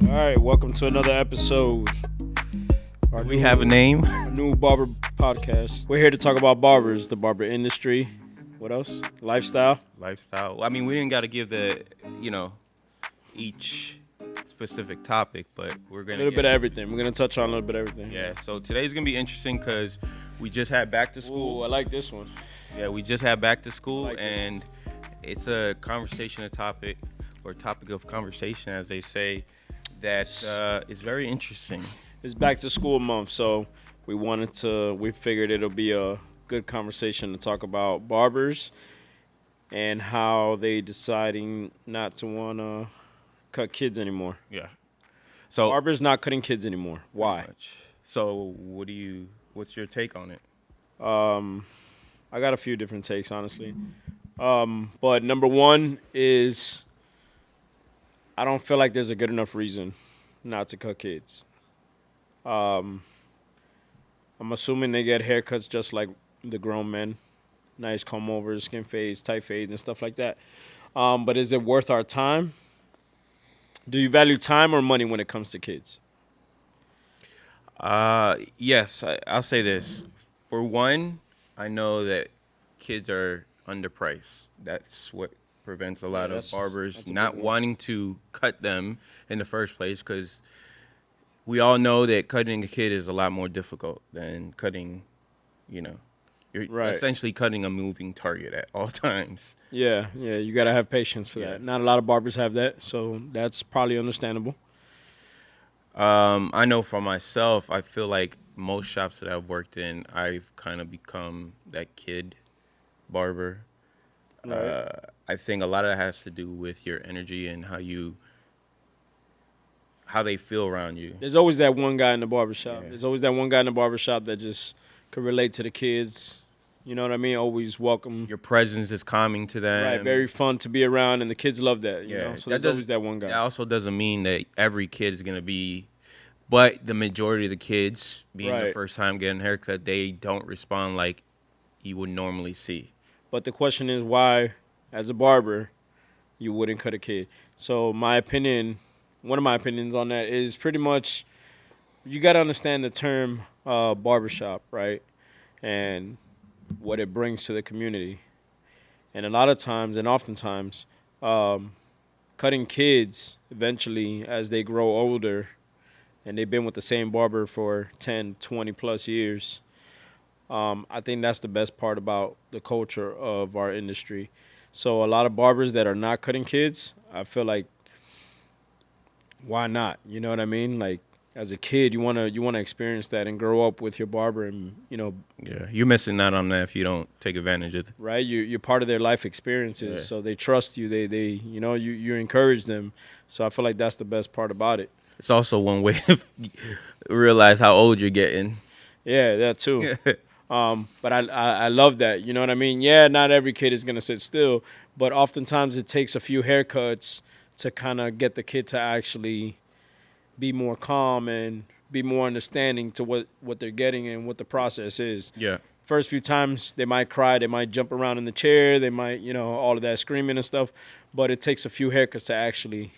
All right, welcome to another episode. We have a name. Our new barber podcast. We're here to talk about barbers, the barber industry. What else? Lifestyle. I mean, we didn't got to give each specific topic, but we're A gonna little bit of everything. We're gonna touch on a little bit of everything. Yeah. So today's gonna be interesting because we just had back to school. Ooh, I like this one. Yeah, we just had back to school, like this and it's a topic of conversation, as they say, that is very interesting. It's back to school month, so we figured it'll be a good conversation to talk about barbers and how they deciding not to want to cut kids anymore. Yeah. So Barbers not cutting kids anymore. Why? So what's your take on it? I got a few different takes, honestly. But number one is I don't feel like there's a good enough reason not to cut kids. I'm assuming they get haircuts just like the grown men. Nice comb overs, skin fades, tight fades, and stuff like that. But is it worth our time? Do you value time or money when it comes to kids? Yes, I'll say this. For one, I know that kids are underpriced. That's what prevents a lot of barbers not wanting to cut them in the first place, because we all know that cutting a kid is a lot more difficult than cutting, you're essentially cutting a moving target at all times. Yeah, you got to have patience for that. Not a lot of barbers have that, so that's probably understandable. I know for myself, I feel like most shops that I've worked in, I've kind of become that kid barber. Right. I think a lot of that has to do with your energy and how they feel around you. There's always that one guy in the barbershop. Yeah. There's always that one guy in the barbershop that just could relate to the kids. You know what I mean? Always welcome. Your presence is calming to them. Right, very fun to be around, and the kids love that. You know? So there's always that one guy. That also doesn't mean that every kid is going to be, but the majority of the kids, being the first time getting a haircut, they don't respond like you would normally see. But the question is why, as a barber, you wouldn't cut a kid. So one of my opinions on that is pretty much you got to understand the term barbershop, right? And what it brings to the community. And a lot of times, and oftentimes, cutting kids eventually as they grow older and they've been with the same barber for 10, 20 plus years, I think that's the best part about the culture of our industry. So a lot of barbers that are not cutting kids, I feel like, why not? You know what I mean? Like, as a kid, you wanna experience that and grow up with your barber, and Yeah, you're missing out on that if you don't take advantage of it. Right, you're part of their life experiences, so they trust you. They you encourage them. So I feel like that's the best part about it. It's also one way to realize how old you're getting. Yeah, that too. But I love that. You know what I mean? Yeah, not every kid is gonna sit still, but oftentimes it takes a few haircuts to kind of get the kid to actually be more calm and be more understanding to what they're getting and what the process is. Yeah. First few times they might cry, they might jump around in the chair, they might, all of that screaming and stuff, but it takes a few haircuts to actually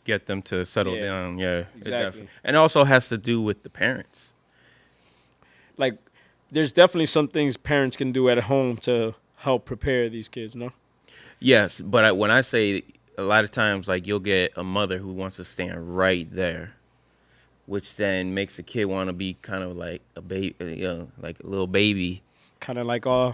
get them to settle down. Yeah, exactly. And it also has to do with the parents. Like, there's definitely some things parents can do at home to help prepare these kids, no? Yes, but when I say a lot of times, like, you'll get a mother who wants to stand right there, which then makes the kid want to be kind of like a baby, like a little baby. Kind of like, oh,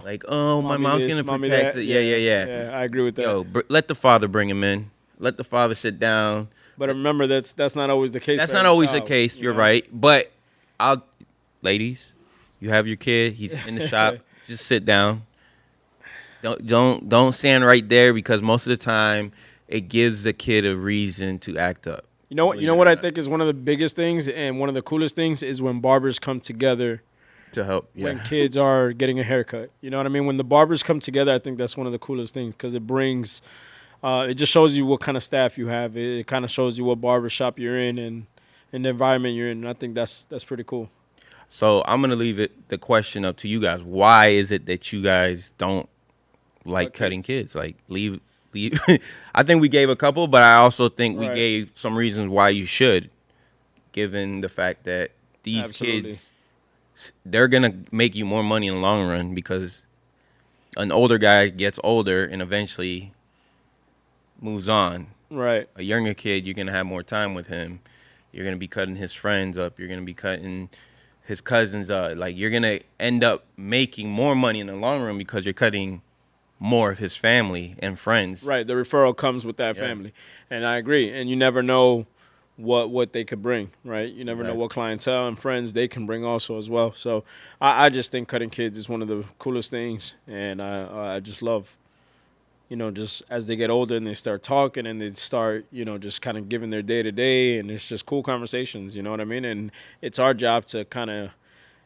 my mom's going to protect it. Yeah. Yeah, I agree with that. Yo, let the father bring him in. Let the father sit down. But remember, that's not always the case. That's not always the case. You're right. But ladies, you have your kid. He's in the shop. Just sit down. Don't stand right there, because most of the time it gives the kid a reason to act up. You know what I think is one of the biggest things and one of the coolest things is when barbers come together to help. Yeah. When kids are getting a haircut. You know what I mean? When the barbers come together, I think that's one of the coolest things, because it brings it just shows you what kind of staff you have. It kind of shows you what barbershop you're in and the environment you're in. And I think that's pretty cool. So I'm going to leave the question up to you guys. Why is it that you guys don't like cutting kids? Like, leave leave. I think we gave a couple, but I also think we Right. gave some reasons why you should, given the fact that these Absolutely. kids, they're gonna make you more money in the long run because an older guy gets older and eventually moves on. Right. A younger kid, you're gonna have more time with him. You're gonna be cutting his friends up. You're gonna be cutting his cousins up. Like, you're gonna end up making more money in the long run because you're cutting more of his family and friends. Right. The referral comes with that family, and I agree. And you never know what they could bring. Right. You never know what clientele and friends they can bring also as well. So I just think cutting kids is one of the coolest things, and I just love. Just as they get older and they start talking and they start, just kind of giving their day to day, and it's just cool conversations, you know what I mean? And it's our job to kind of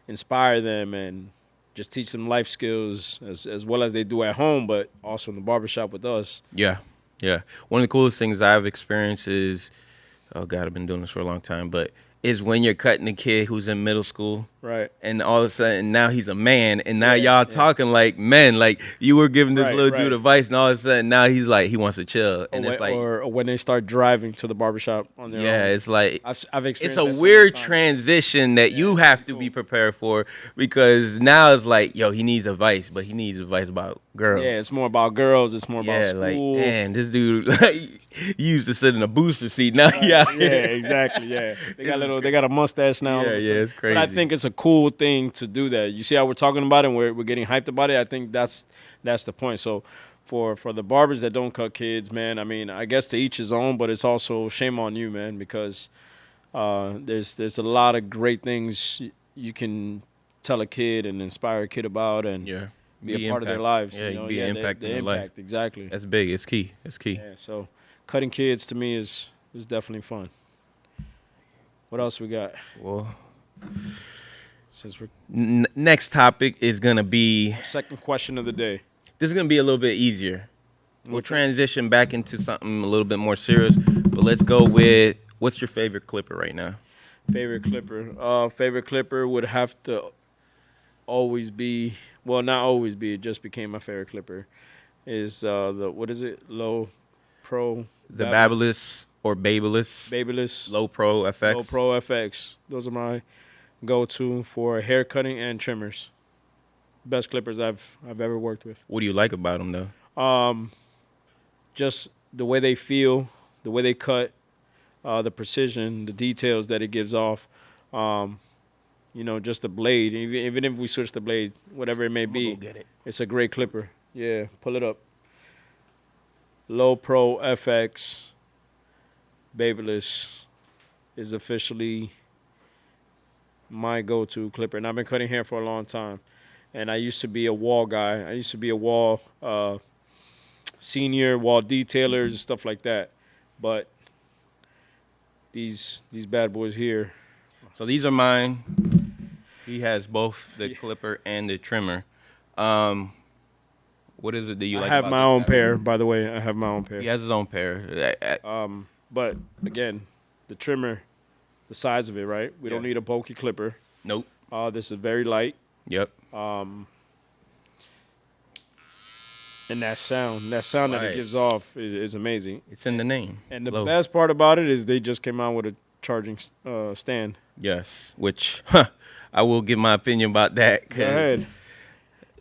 inspire them and just teach them life skills as well as they do at home, but also in the barbershop with us. Yeah. One of the coolest things I've experienced is, oh God, I've been doing this for a long time, but is when you're cutting a kid who's in middle school. Right. And all of a sudden now he's a man, and now y'all talking like men. Like, you were giving this little dude advice, and all of a sudden now he's like, he wants to chill. And it's like, or when they start driving to the barbershop on their own. It's like, I've experienced it's a weird transition that you have to be prepared for, because now it's like, yo, he needs advice, but he needs advice about girls. Yeah, it's more about girls. It's more about school. Like, man, this dude, like, he used to sit in a booster seat. Now, exactly. Yeah, they got a mustache now. Yeah, it's crazy. But I think it's a cool thing to do that. You see how we're talking about it and we're getting hyped about it? I think that's the point. So for the barbers that don't cut kids, man, I mean, I guess to each his own, but it's also shame on you, man, because there's a lot of great things you can tell a kid and inspire a kid about and be a part of their lives. Yeah, be an impact in their life. Exactly. That's big. It's key. Yeah, so cutting kids to me is definitely fun. What else we got? Well, Since we're next topic is going to be... second question of the day. This is going to be a little bit easier. We'll transition back into something a little bit more serious, but let's go with, what's your favorite clipper right now? Favorite clipper would have to always be, well, not always be, it just became my favorite clipper, is what is it? Low Pro. The BaByliss or BaByliss. Low Pro FX. Low Pro FX. Those are my go-to for hair cutting and trimmers. Best clippers I've ever worked with. What do you like about them, though? Just the way they feel, the way they cut, the precision, the details that it gives off. Just the blade. Even if we switch the blade, whatever it may be, go get it. It's a great clipper. Yeah, pull it up. Low Pro FX BaByliss is officially my go-to clipper, and I've been cutting hair for a long time. And I used to be a Wahl guy. I used to be a Wahl senior, Wahl detailers, stuff like that. But these bad boys here. So these are mine. He has both the clipper and the trimmer. What is it that you like? I have my own pair, by the way. I have my own pair. He has his own pair. But again, the trimmer, the size of it, right? We don't need a bulky clipper. Nope. This is very light. Yep. And that sound that it gives off is amazing. It's in the name. And the best part about it is they just came out with a charging stand. Yes, which I will give my opinion about that. Go ahead.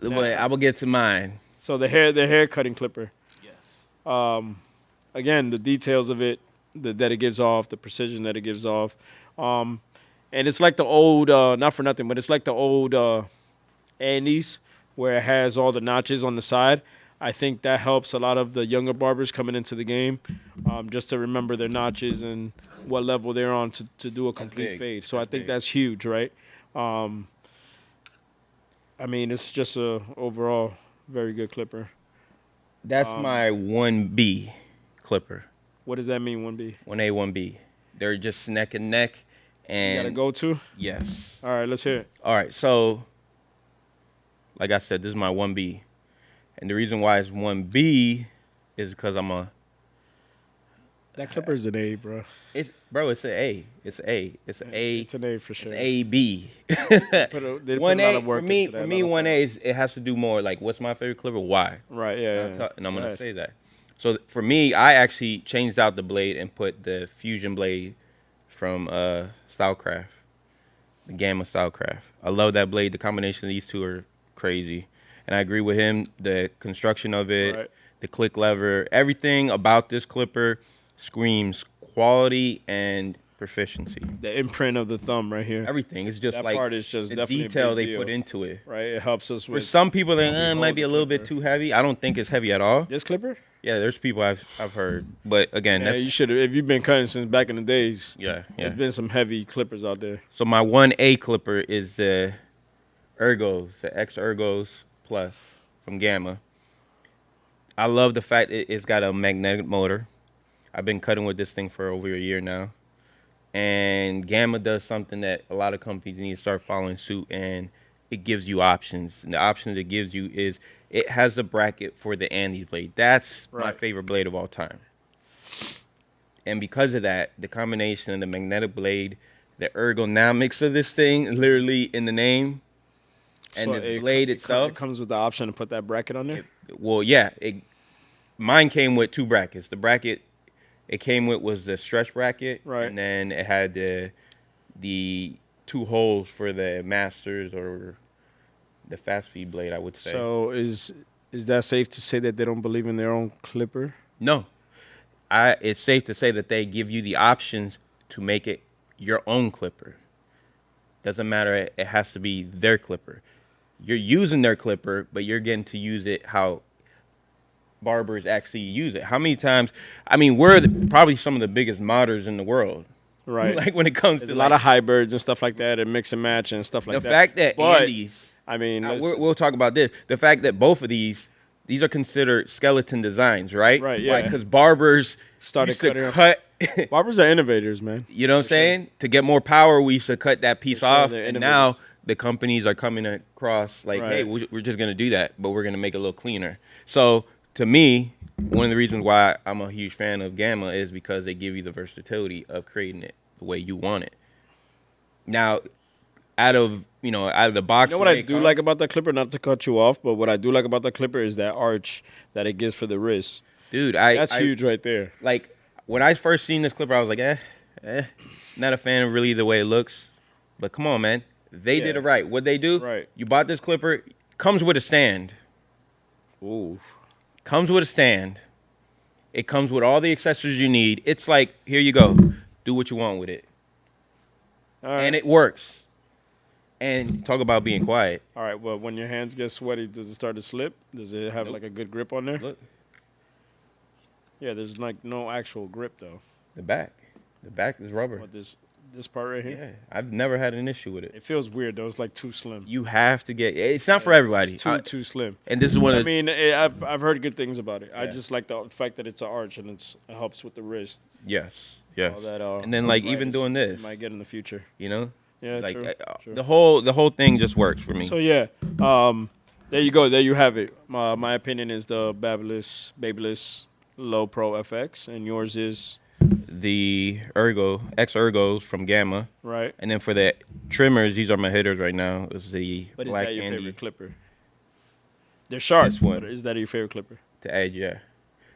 I will get to mine. So the hair cutting clipper. Yes. Again, the details of it that it gives off, the precision that it gives off, and it's like the old not for nothing, but it's like the old Andes where it has all the notches on the side. I think that helps a lot of the younger barbers coming into the game, just to remember their notches and what level they're on to do a complete fade. So I think that's huge, right? I mean, it's just a overall very good clipper. That's my 1B clipper. What does that mean, 1B? 1A, 1B. They're just neck and neck. And you got to go to? Yes. All right, let's hear it. All right, so like I said, this is my 1B. And the reason why it's 1B is because that clipper is an A, bro. It's an A. It's an A. It's an A. It's an A for sure. It's A-B. They put a lot of work into that. For me, 1A, it has to do more like, what's my favorite clipper? Why? Right, yeah. And I'm going to say that. So for me, I actually changed out the blade and put the Fusion blade from Stylecraft, the Gamma Stylecraft. I love that blade. The combination of these two are crazy. And I agree with him. The construction of it, the click lever, everything about this clipper screams quality and proficiency. The imprint of the thumb right here. Everything. It's just that like part is just the definitely detail a big they deal, put into it. Right? It helps us with. For some people, it might be a little bit too heavy. I don't think it's heavy at all. This clipper? Yeah, there's people I've heard, but again, that's you should have. If you've been cutting since back in the days, yeah. There's been some heavy clippers out there. So my 1A clipper is the Ergos, the X Ergos Plus from Gamma. I love the fact it's got a magnetic motor. I've been cutting with this thing for over a year now, and Gamma does something that a lot of companies need to start following suit, and it gives you options. And the options it gives you is it has the bracket for the Andes blade. That's my favorite blade of all time. And because of that, the combination of the magnetic blade, the ergonomics of this thing, literally in the name, and so this blade itself. It comes with the option to put that bracket on there? Mine came with 2 brackets. The bracket it came with was the stretch bracket. Right. And then it had the 2 holes for the masters or the fast feed blade, I would say. So is that safe to say that they don't believe in their own clipper? No. It's safe to say that they give you the options to make it your own clipper. Doesn't matter. It has to be their clipper. You're using their clipper, but you're getting to use it how barbers actually use it. How many times? I mean, we're probably some of the biggest modders in the world. Right. Like when it comes There's to a lot of hybrids and stuff like that, and mix and match and stuff like that. The fact that Andes, I mean, we'll talk about this. The fact that both of these are considered skeleton designs, right? Right. Yeah. Because barbers started to cut. Barbers are innovators, man. You know what I'm saying? Sure. To get more power, we used to cut that piece off, and now the companies are coming across like, hey, we're just gonna do that, but we're gonna make it a little cleaner. So to me, one of the reasons why I'm a huge fan of Gamma is because they give you the versatility of creating it the way you want it. Now, out of the box. You know what I do like about that clipper? Not to cut you off, but what I do like about that clipper is that arch that it gives for the wrist. Dude, that's huge right there. Like when I first seen this clipper, I was like, not a fan of really the way it looks. But come on, man, they did it right. What they do? Right. You bought this clipper, comes with a stand. Ooh. Comes with a stand. It comes with all the accessories you need. It's like, here you go. Do what you want with it. All right. And it works. And talk about being quiet. All right, well, when your hands get sweaty, does it start to slip? Does it have like a good grip on there? Look. Yeah, there's like no actual grip though. The back is rubber. What, this part right here? Yeah, I've never had an issue with it. It feels weird though. It's like too slim. You have to get. It's not for everybody. It's too slim. And this is one of. I mean, I've heard good things about it. Yeah. I just like the fact that it's an arch and it helps with the wrist. Yes. All that, and then like even doing this, you might get in the future. You know. Yeah, like true. The whole thing just works for me. So yeah, there you go. There you have it. My opinion is the BaBylissPRO FX, and yours is the X Ergos from Gamma. Right. And then for the trimmers, these are my hitters right now. It's the But Black is that your Andy. favorite clipper? They're sharp. This one. But is that your favorite clipper? The Edge, yeah.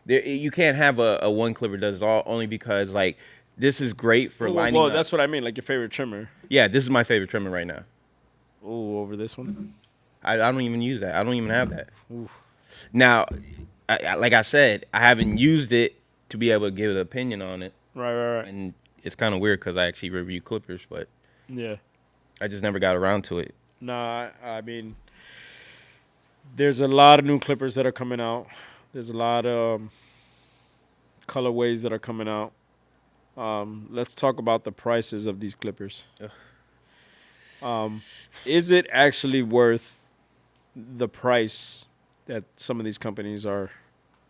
You can't have a one clipper does it all, only because like this is great for lining up. That's what I mean, like your favorite trimmer. Yeah, this is my favorite trimmer right now. Oh, over this one? I don't even use that. I don't even have that. Oof. Now, like I said, I haven't used it to be able to give an opinion on it. Right. And it's kind of weird because I actually review clippers, but yeah, I just never got around to it. Nah, I mean, there's a lot of new clippers that are coming out. There's a lot of colorways that are coming out. Let's talk about the prices of these clippers. Is it actually worth the price that some of these companies are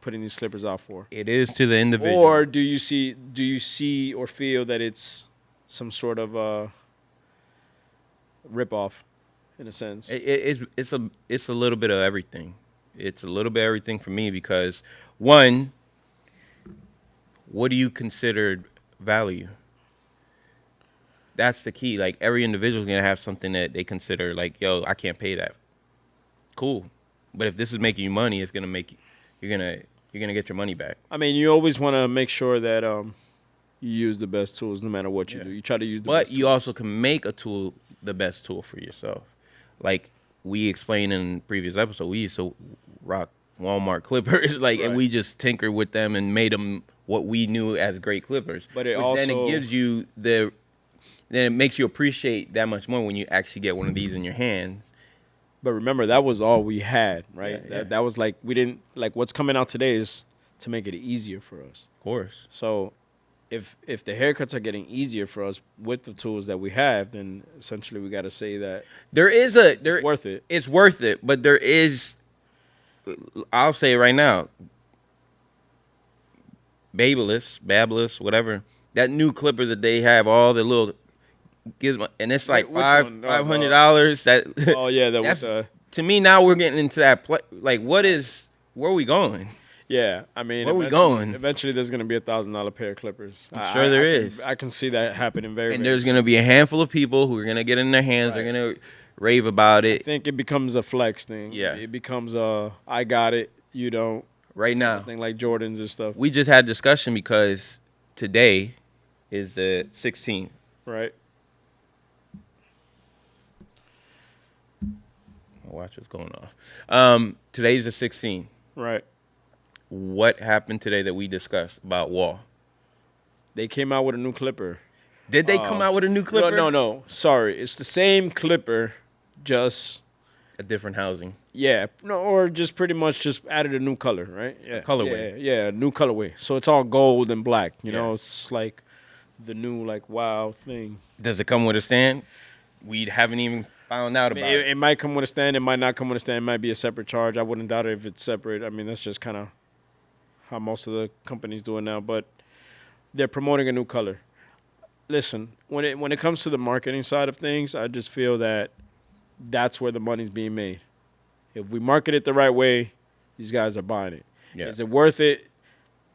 putting these clippers out for? It is to the individual. Or do you see or feel that it's some sort of rip-off in a sense? It's a little bit of everything. It's a little bit of everything for me because, one, what do you consider value? That's the key. Like, every individual is going to have something that they consider like, yo, I can't pay that. Cool. But if this is making you money, it's going to make you, you're going to you're gonna get your money back. I mean, you always want to make sure that you use the best tools no matter what you do. You try to use the best tools. But you also can make a tool the best tool for yourself. Like we explained in previous episode, we used to rock Walmart clippers, and we just tinkered with them and made them what we knew as great clippers. But then it gives you then it makes you appreciate that much more when you actually get one of these in your hands. But remember, that was all we had, right? That was like, we didn't, like, what's coming out today is to make it easier for us. Of course. So if the haircuts are getting easier for us with the tools that we have, then essentially we got to say that it's worth it. It's worth it, but there is, I'll say it right now, BaByliss, whatever, that new clipper that they have, all the little gizmo, and it's like $500. That oh yeah, that's to me now we're getting into that like where are we going? Yeah, I mean, where are we going? Eventually, there's gonna be $1,000 pair of clippers. I'm sure there is. I can see that happening very. And there's gonna be a handful of people who are gonna get in their hands. They're gonna rave about it. I think it becomes a flex thing. Yeah, it becomes I got it, you don't. Right now, thing like Jordans and stuff. We just had discussion because today is the 16th. Right. Watch what's going off. Today's the 16th. Right. What happened today that we discussed about Wahl? They came out with a new clipper. Did they come out with a new clipper? No. Sorry. It's the same clipper, just a different housing. Yeah. No, or just pretty much just added a new color, right? Yeah. Colorway. Yeah, new colorway. So it's all gold and black. You know, it's like the new Wahl thing. Does it come with a stand? We haven't even found out about it. It might come with a stand. It might not come with a stand. It might be a separate charge. I wouldn't doubt it if it's separate. I mean, that's just kind of how most of the companies do it now. But they're promoting a new color. Listen, when it comes to the marketing side of things, I just feel that that's where the money's being made. If we market it the right way, these guys are buying it. Yeah. Is it worth it?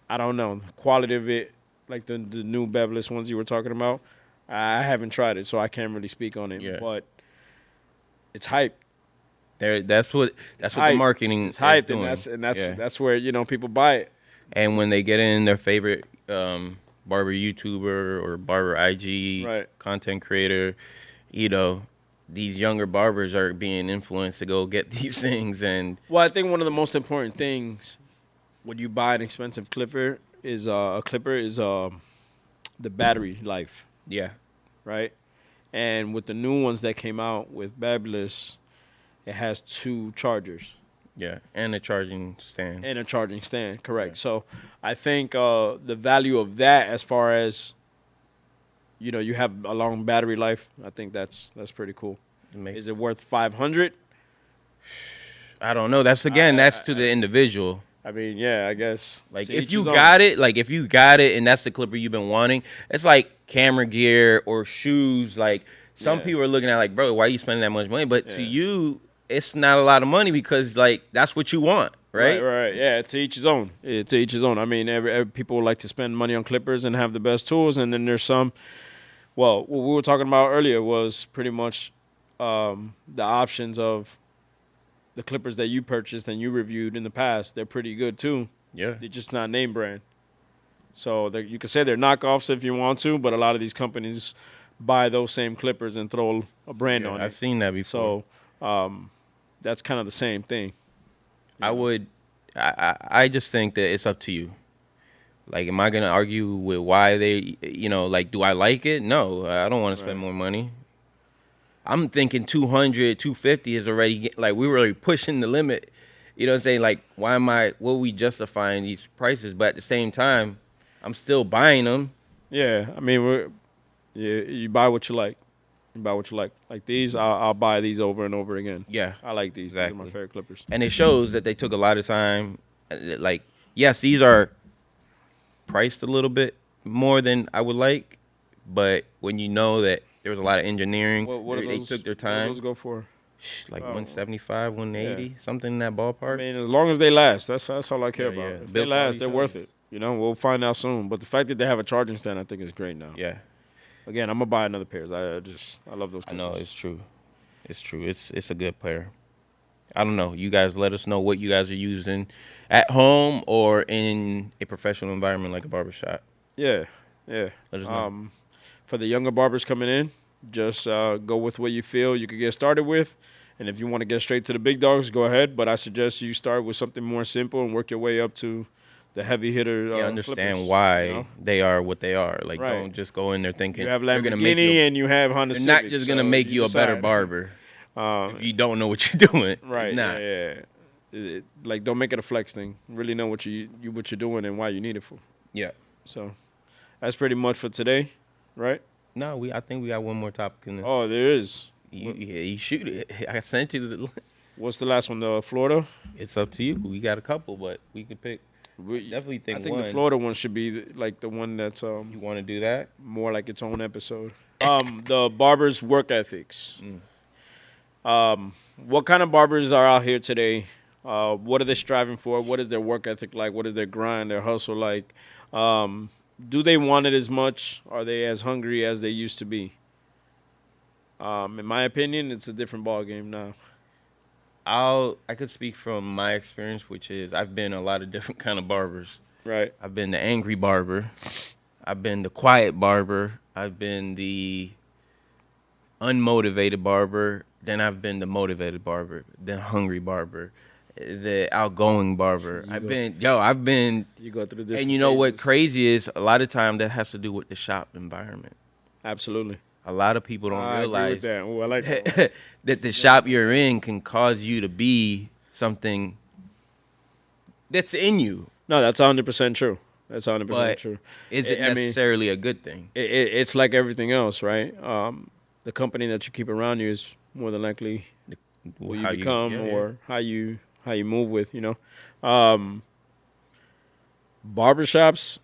I don't know. The quality of it, like the new BaBylissPRO ones you were talking about, I haven't tried it, so I can't really speak on it. Yeah. But it's hype. That's what the marketing is hype, doing. And that's where people buy it. And when they get in their favorite barber YouTuber or barber IG content creator, these younger barbers are being influenced to go get these things. And well, I think one of the most important things when you buy an expensive clipper is the battery life. Yeah. Right? And with the new ones that came out with BaBylissPRO, it has 2 chargers. Yeah, and a charging stand. Correct. Yeah. So I think the value of that, as far as you have a long battery life, I think that's pretty cool. Is it worth $500? I don't know. That's to the individual. I mean, yeah, I guess. Like if you got it, and that's the clipper you've been wanting, it's like camera gear or shoes. Like some people are looking at like, bro, why are you spending that much money? But to you, it's not a lot of money because that's what you want, right? Right. Yeah, to each his own. I mean, every people like to spend money on clippers and have the best tools, and then there's some. Well, what we were talking about earlier was pretty much the options of the clippers that you purchased and you reviewed in the past. They're pretty good too. Yeah, they're just not name brand. So you can say they're knockoffs if you want to, but a lot of these companies buy those same clippers and throw a brand on it. I've seen that before. So that's kind of the same thing. I just think that it's up to you. Like, am I going to argue with why they, do I like it? No, I don't want to spend more money. I'm thinking 200, 250 is already, we were already pushing the limit. You know what I'm saying? Like, what are we justifying these prices? But at the same time, I'm still buying them. Yeah, I mean, you buy what you like. Like these, I'll buy these over and over again. Yeah. I like these. Exactly. These are my favorite clippers. And it shows that they took a lot of time. Like, yes, these are priced a little bit more than I would like, but when you know that there was a lot of engineering, they took their time. What do those go for? Like 175, 180, something in that ballpark. I mean, as long as they last, that's all I care about. If they last, they're worth it. We'll find out soon. But the fact that they have a charging stand, I think is great now. Yeah. Again, I'm gonna buy another pair. I love those clippers. I know, it's true. It's true. It's a good pair. I don't know. You guys let us know what you guys are using at home or in a professional environment like a barbershop. Yeah, yeah. Let us know. For the younger barbers coming in, just go with what you feel you could get started with. And if you want to get straight to the big dogs, go ahead. But I suggest you start with something more simple and work your way up to the heavy hitter. Yeah, understand clippers, why they are what they are. Like, Right. don't just go in there thinking You have they're gonna make Lamborghini you. and you have Honda They're Civic. not just gonna so make you a better decide. barber if you don't know what you're doing. Right. It's not. Yeah. Like, don't make it a flex thing. Really know what you're doing and why you need it for. Yeah. So that's pretty much for today, right? No, I think we got one more topic in there. Oh, there is. You shoot it. I sent you the. What's the last one? The Florida. It's up to you. We got a couple, but we could pick. Definitely think. I think one. the Florida one should be like the one that's You want to do that? more like its own episode. The barbers' work ethics. What kind of barbers are out here today? What are they striving for? What is their work ethic like? What is their grind, their hustle like? Do they want it as much? Are they as hungry as they used to be? In my opinion, it's a different ball game now. I could speak from my experience, which is I've been a lot of different kind of barbers. Right. I've been the angry barber. I've been the quiet barber. I've been the unmotivated barber. Then I've been the motivated barber. The hungry barber. The outgoing barber. I've been. You go through different And you know what phases. crazy is? A lot of time that has to do with the shop environment. Absolutely. A lot of people don't I agree realize with that. Ooh, I like that. that the shop you're in can cause you to be something that's in you. No, that's 100% true. That's 100% But true. isn't I mean, necessarily a good thing. It's like everything else, right? The company that you keep around you is more than likely who you How become yeah, or how you move with, you know. Barbershops,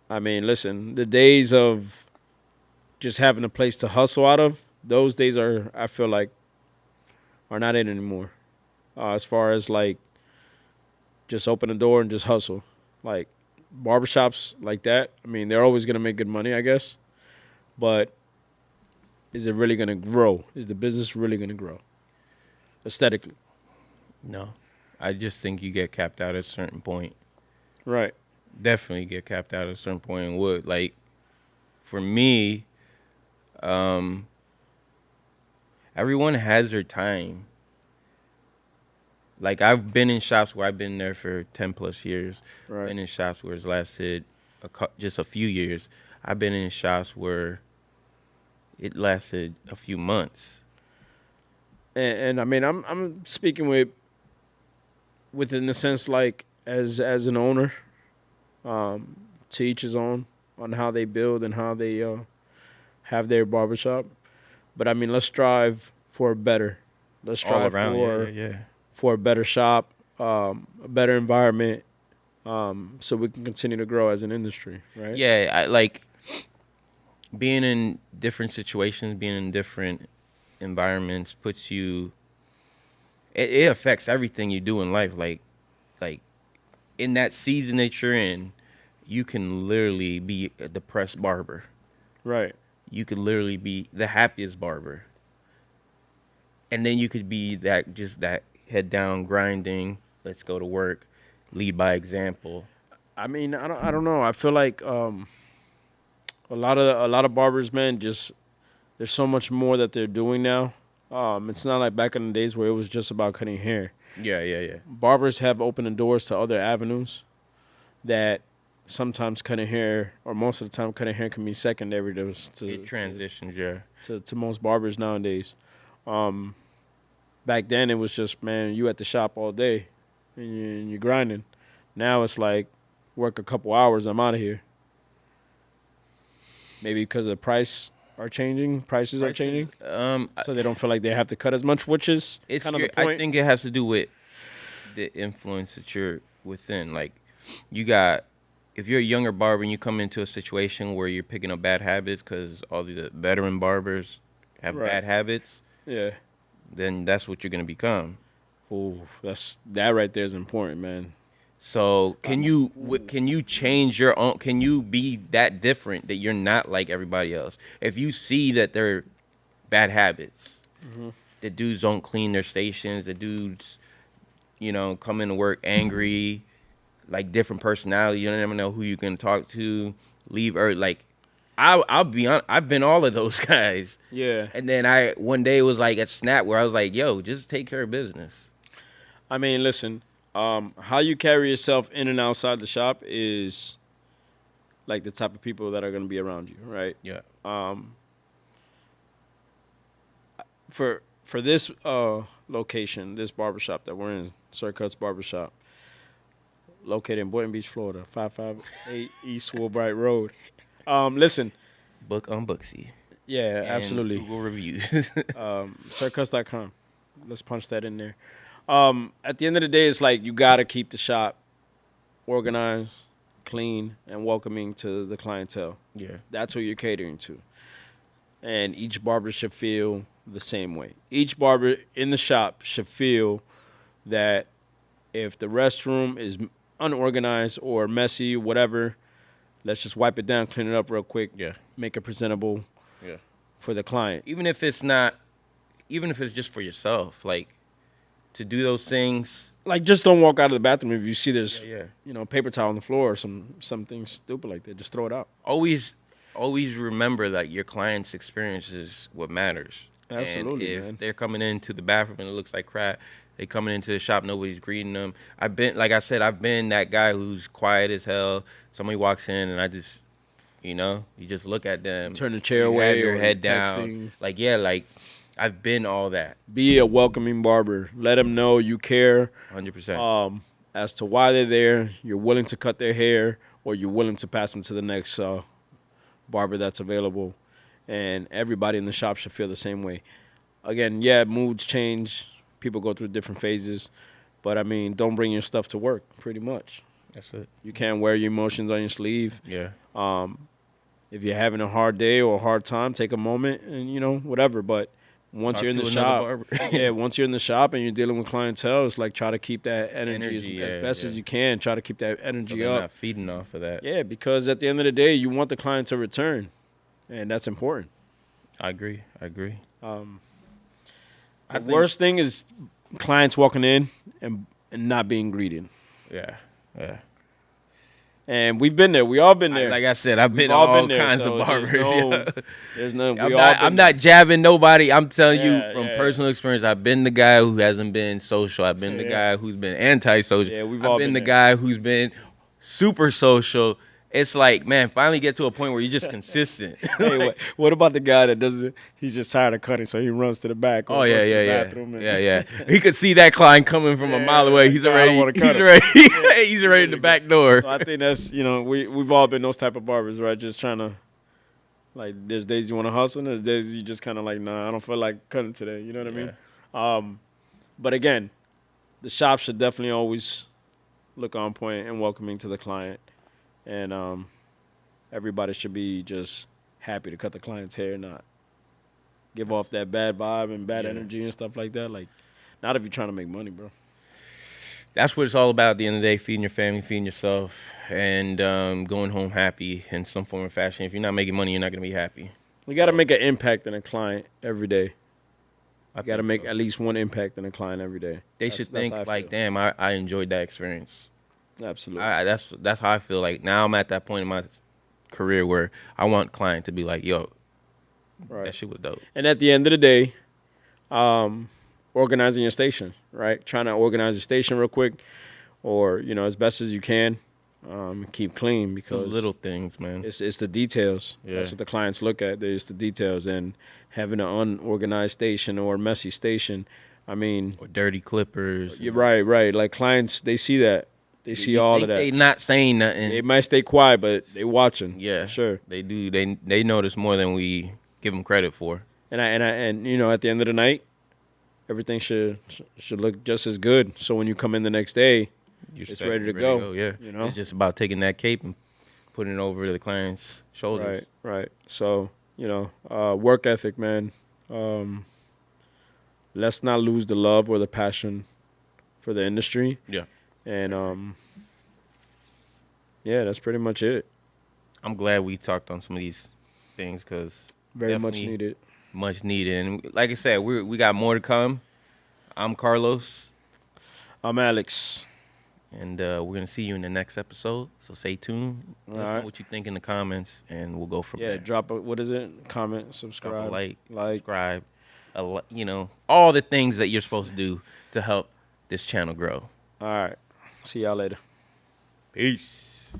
I mean, listen, the days of just having a place to hustle out of, those days I feel like, are not in anymore. As far as like just open the door and just hustle. Like barbershops like that, I mean, they're always going to make good money, I guess. But is it really going to grow? Is the business really going to grow aesthetically? No. I just think you get capped out at a certain point. Right. Definitely get capped out at a certain point and would. Like, for me, everyone has their time. Like, I've been in shops where I've been there for 10 plus years. Right. Been in shops where it's lasted just a few years. I've been in shops where it lasted a few months. And I mean, I'm speaking within the sense like as an owner, to each his own on how they build and how they have their barbershop. But I mean, let's strive for better. Let's strive All around, for yeah. for a better shop, a better environment, so we can continue to grow as an industry, right? Yeah, I like being in different situations, being in different environments puts you. It affects everything you do in life. Like in that season that you're in, you can literally be a depressed barber. Right. You could literally be the happiest barber. And then you could be that head down grinding, let's go to work, lead by example. I mean, I don't know. I feel like a lot of barbers, man, just there's so much more that they're doing now. It's not like back in the days where it was just about cutting hair. Yeah. Barbers have opened the doors to other avenues that sometimes cutting hair, or most of the time cutting hair, can be secondary to It transitions, yeah. to most barbers nowadays. Back then it was just, man, you at the shop all day and you're grinding. Now it's like work a couple hours, I'm out of here. Maybe because the prices are changing, so they don't feel like they have to cut as much, which is kind of the point. I think it has to do with the influence that you're within. Like, if you're a younger barber and you come into a situation where you're picking up bad habits because all the veteran barbers have bad habits, Yeah. then that's what you're gonna become. Ooh, that right there is important, man. So can you change your own? Can you be that different that you're not like everybody else? If you see that they're bad habits, the dudes don't clean their stations. The dudes, come into work angry, like different personality. You never know who you can talk to. Leave early. Like, I'll be honest, I've been all of those guys. Yeah. And then one day it was like a snap where I was like, yo, just take care of business. I mean, listen, how you carry yourself in and outside the shop is like the type of people that are going to be around you, right? Yeah. For this location, this barbershop that we're in, Sir Cut's Barbershop, located in Boynton Beach, Florida, 558 East Woolbright Road. Listen. Book on Booksy. Yeah, and absolutely. Google reviews. SirCuts.com. Let's punch that in there. At the end of the day, it's like you got to keep the shop organized, clean, and welcoming to the clientele. Yeah. That's who you're catering to. And each barber should feel the same way. Each barber in the shop should feel that if the restroom is unorganized or messy, whatever, let's just wipe it down, clean it up real quick, make it presentable for the client. Even if it's just for yourself, like, to do those things. Like, just don't walk out of the bathroom if you see there's paper towel on the floor or something stupid like that. Just throw it out. Always remember that your client's experience is what matters. Absolutely, and if man. they're coming into the bathroom and it looks like crap, they coming into the shop, nobody's greeting them. I've been that guy who's quiet as hell. Somebody walks in and I just, you just look at them. Turn the chair away, your or head texting. down. I've been all that. Be a welcoming barber. Let them know you care. 100%. As to why they're there, you're willing to cut their hair, or you're willing to pass them to the next barber that's available. And everybody in the shop should feel the same way. Again, moods change. People go through different phases. But, I mean, don't bring your stuff to work, pretty much. That's it. You can't wear your emotions on your sleeve. Yeah. If you're having a hard day or a hard time, take a moment and, whatever. But once you're in the shop, once you're in the shop and you're dealing with clientele, it's like try to keep that energy as best as you can. Try to keep that energy up. Not feeding off of that. Yeah, because at the end of the day, you want the client to return, and that's important. I agree. The worst thing is clients walking in and not being greeted. Yeah. And we've been there. We all been there. Like I said, I've been all kinds of barbers. I'm not jabbing nobody. I'm telling you from personal experience. I've been the guy who hasn't been social. I've been the guy who's been anti-social. I've been the guy who's been super social. It's like, man, finally get to a point where you're just consistent. Hey, what about the guy that doesn't? He's just tired of cutting, so he runs to the back. Oh yeah. He could see that client coming from a mile away. He's already in the back door. So I think that's we've all been those type of barbers, right? Just trying to, like, there's days you want to hustle, and there's days you just kind of like, nah, I don't feel like cutting today. You know what I mean? But again, the shop should definitely always look on point and welcoming to the client. And everybody should be just happy to cut the client's hair, not give off that bad vibe and bad energy and stuff like that. Like, not if you're trying to make money, bro. That's what it's all about at the end of the day, feeding your family, feeding yourself, and going home happy in some form or fashion. If you're not making money, you're not going to be happy. You got to make an impact in a client every day. You got to make at least one impact in a client every day. They should think, like, damn, I enjoyed that experience. Absolutely. That's how I feel. Like, now I'm at that point in my career where I want client to be like, yo, that shit was dope. And at the end of the day, organizing your station, right? Trying to organize your station real quick, or as best as you can. Keep clean, because some little things, man. It's the details. Yeah. That's what the clients look at. There's the details, and having an unorganized station or a messy station, I mean, or dirty clippers. You're right. Like, clients, they see that. They see all of that. They not saying nothing. They might stay quiet, but they watching. Yeah, sure. They do. They notice more than we give them credit for. And at the end of the night, everything should look just as good. So when you come in the next day, it's ready to go. Yeah, it's just about taking that cape and putting it over the client's shoulders. Right. So work ethic, man. Let's not lose the love or the passion for the industry. Yeah. And that's pretty much it. I'm glad we talked on some of these things, because very much needed. much needed. And like I said, we got more to come. I'm Carlos. I'm Alex. And we're going to see you in the next episode. So stay tuned. Let us know what you think in the comments, and we'll go from there. Yeah, drop a, what is it? Comment, subscribe. Drop a like. Subscribe. You know, all the things that you're supposed to do to help this channel grow. All right. See y'all later. Peace.